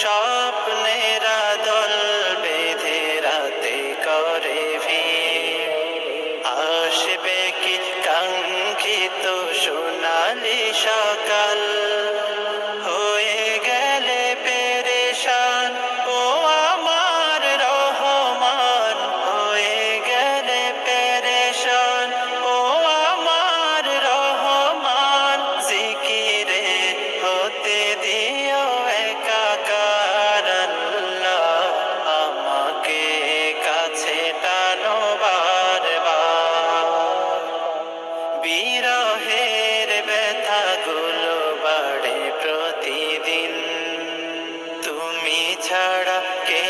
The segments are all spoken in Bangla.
স্বপ্নেরা দল বেঁধে রাতে করে ভিড়। আসবে কি কাঙ্ক্ষিত সোনালি সকাল, হয়ে গেলে পেরেশান ও আমার রহমান, হয়ে গেলে পেরেশান ও আমার রহমান। জিকিরে হতে দিও একাকার আল্লাহ, আমাকে কাছে টানো বারবার। বিরহের ব্যথাগুলো বাড়ে প্রতিদিন, তুমি ছাড়া কে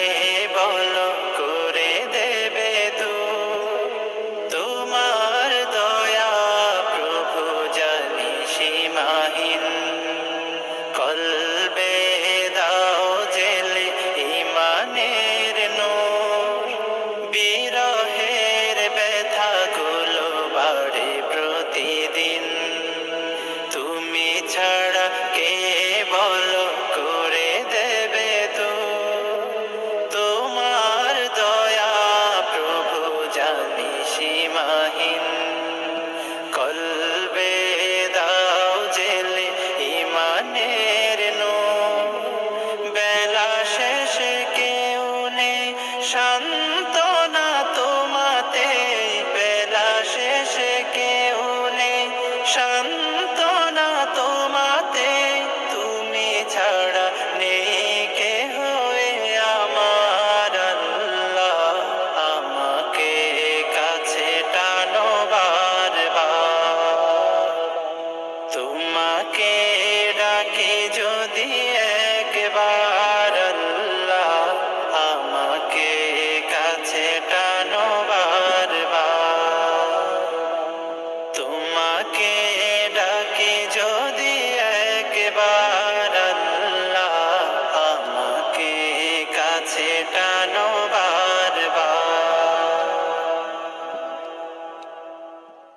বলো করে দেবে দূর। তোমার দয়া প্রভু জানি সীমাহীন, কলবে দাও জেলে ইমানের নূর। বিরহের ব্যথাগুলো বাড়ে প্রতিদিন, তুমি ছাড়া কে বলো করে দেবে দূর। তোমার দয়া প্রভু জানি সীমাহীন, কলবে দাও জেলে ইমানের নূর। বেলা শেষে কেউ নেই সান্ত্বনা তোমাতে, বেলা শেষে কেউ নেই সান্ত্বনা তোমাতে। তুমি ছাড়া নেই কেহ আমার আল্লাহ, আমাকে কাছে টানো বারবার। তোমাকে